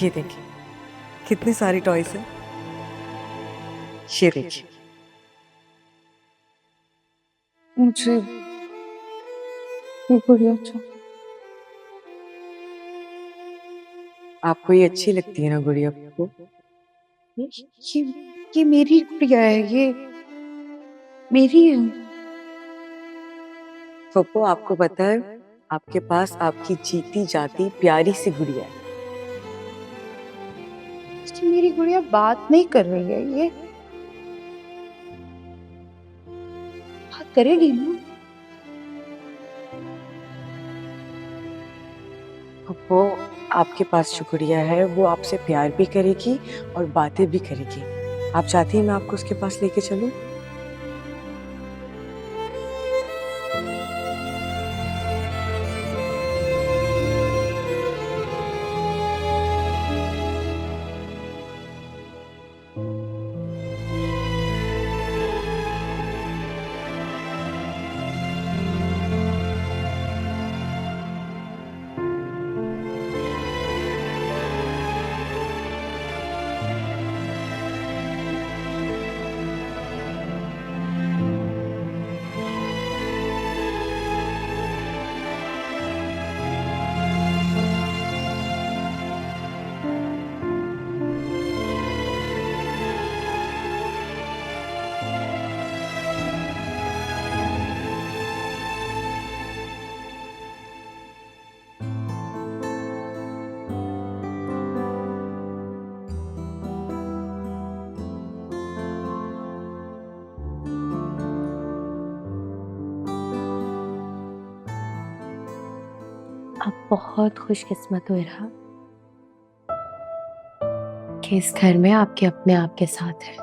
ये देखिए कितनी सारी टॉयज है। ये देखिए। मुझे ये गुड़िया चाहिए। आपको ये अच्छी लगती है ना गुड़िया को? ये ये मेरी गुड़िया है, ये मेरी है। पप्पू आपको पता है आपके पास आपकी जीती जाती प्यारी सी गुड़िया है। ये मेरी गुड़िया बात नहीं कर रही है, ये बात करेगी ना? पप्पू आपके पास जो गुड़िया है वो आपसे प्यार भी करेगी और बातें भी करेगी। आप चाहती हैं मैं आपको उसके पास लेके चलूं? आप बहुत खुशकिस्मत हो इरहा कि इस घर में आपके अपने आपके साथ है,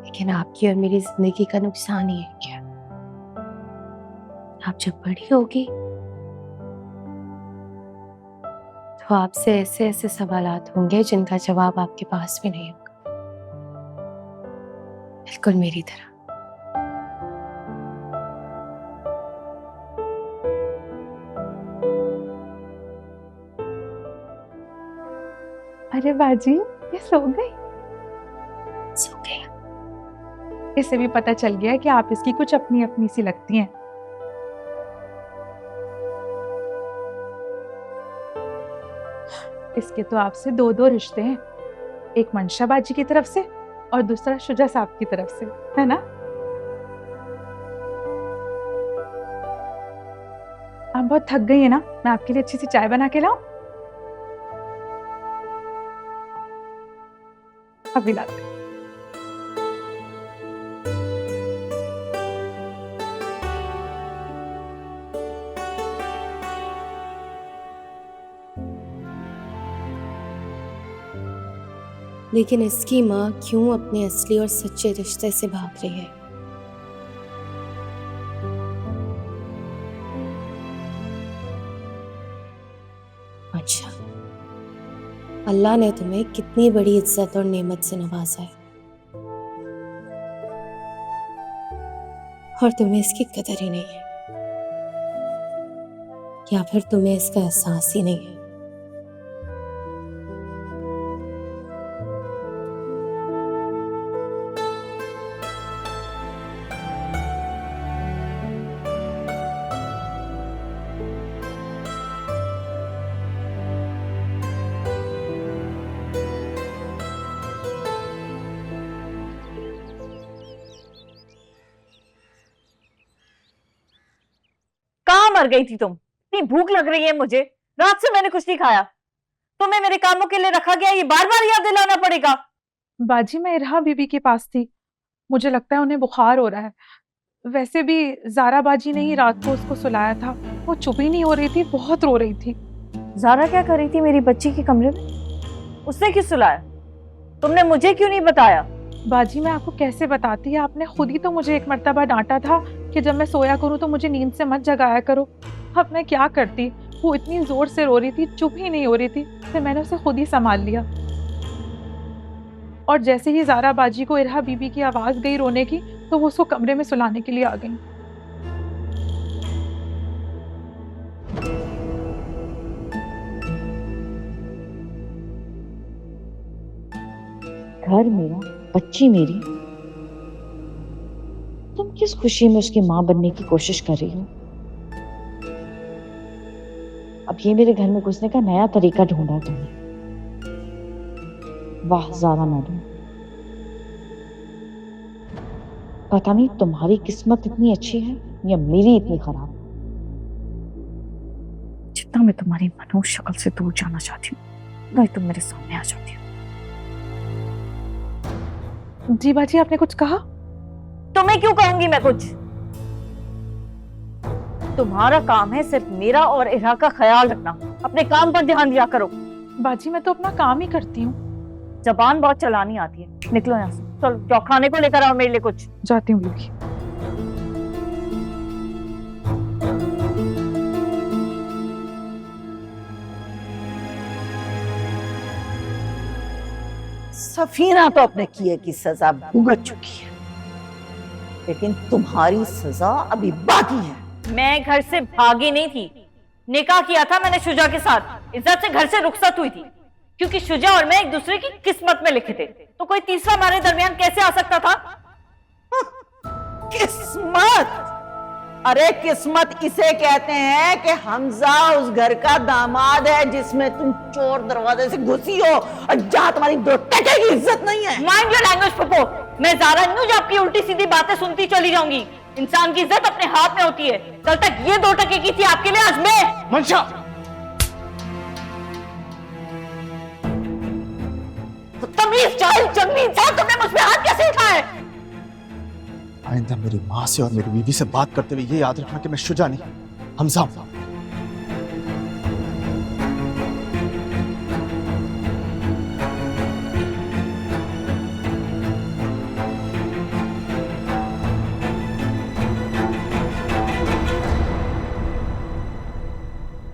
लेकिन आपकी और मेरी जिंदगी का नुकसान ही है क्या? आप जब बड़ी होगी तो आपसे ऐसे ऐसे सवालात होंगे जिनका जवाब आपके पास भी नहीं होगा, बिल्कुल मेरी तरह। अरे बाजी, ये सो गई? सो गई। इसे भी पता चल गया कि आप इसकी कुछ अपनी अपनी सी लगती हैं। इसके तो आपसे दो दो रिश्ते हैं, एक मंशा बाजी की तरफ से और दूसरा शुजा साहब की तरफ से, है ना? आप बहुत थक गई है ना? मैं आपके लिए अच्छी सी चाय बना के लाऊं? अभी लाती हूं। लेकिन इसकी माँ क्यों अपने असली और सच्चे रिश्ते से भाग रही है? अच्छा, अल्लाह ने तुम्हें कितनी बड़ी इज्जत और नेमत से नवाजा है और तुम्हें इसकी कदर ही नहीं है, या फिर तुम्हें इसका एहसास ही नहीं है। कहाँ मर गई थी तुम? इतनी भूख लग रही है मुझे, रात से मैंने कुछ नहीं खाया। तुम्हें मेरे कामों के लिए रखा गया, ये बार बार याद दिलाना पड़ेगा। बाजी, मैं इरहा बीबी के पास थी, मुझे लगता है उन्हें बुखार हो रहा है। वैसे भी जारा बाजी ने ही रात को उसको सुलाया था, वो चुप ही नहीं हो रही थी, बहुत रो रही थी। जारा क्या कर रही थी मेरी बच्ची के कमरे में? उसने क्यों सुलाया? तुमने मुझे क्यों नहीं बताया? बाजी, मैं आपको कैसे बताती, आपने खुद ही तो मुझे एक मर्तबा डांटा था कि जब मैं सोया करूं तो मुझे नींद से मत जगाया करो। अब मैं क्या करती, वो इतनी जोर से रो रही थी, चुप ही नहीं हो रही थी, फिर मैंने उसे खुद ही संभाल लिया। और जैसे ही जारा बाजी को इरहा बीबी की आवाज गई रोने की, तो वो उसको कमरे में सुलाने के लिए आ गई। घर मेरा, बच्ची मेरी, तुम किस खुशी में उसकी माँ बनने की कोशिश कर रही हो? अब ये मेरे घर में घुसने का नया तरीका ढूंढा तुमने। वाह ज़ारा मैडम, पता नहीं तुम्हारी किस्मत इतनी अच्छी है या मेरी इतनी खराब। जितना मैं तुम्हारी मनोज शक्ल से दूर जाना चाहती हूँ, उतना ही तुम मेरे सामने आ जाती हो। जी बाजी, आपने कुछ कहा? तो मैं क्यों कहूंगी मैं कुछ? तुम्हारा काम है सिर्फ मेरा और इरा का ख्याल रखना। अपने काम पर ध्यान दिया करो। बाजी मैं तो अपना काम ही करती हूँ। जबान बहुत चलानी आती है। निकलो यहाँ से, चलो जाओ खाने को लेकर आओ मेरे लिए कुछ। जाती हूँ लूंगी। सफीना तो अपने किए की सजा भुगत चुकी है, लेकिन तुम्हारी सजा अभी बाकी है। मैं घर से भागी नहीं थी, निकाह किया था मैंने शुजा के साथ। इज्जत से घर से रुखसत हुई थी, क्योंकि शुजा और मैं एक दूसरे की किस्मत में लिखे थे। तो कोई तीसरा हमारे दरमियान कैसे आ सकता था? किस्मत? अरे किस्मत इसे कहते हैं कि हमजा उस घर का दामाद है जिसमें तुम चोर दरवाजे से घुसी हो और जहां तुम्हारी दो टके की इज्जत नहीं है। Mind your language Pappo. मैं ज़ारा नहीं हूं जो आपकी उल्टी सीधी बातें सुनती चली जाऊंगी। इंसान की इज्जत अपने हाथ में होती है। कल तक ये 2 टके की थी आपके लिए, आज मैं। मंशा, तो तमीज जाहिल जंगली इंसान, तुमने मुझ पे हाथ कैसे उठाया? आइंदा मेरी माँ से और मेरी बीवी से बात करते हुए ये याद रखना कि मैं शुजा नहीं, हमजा हूं।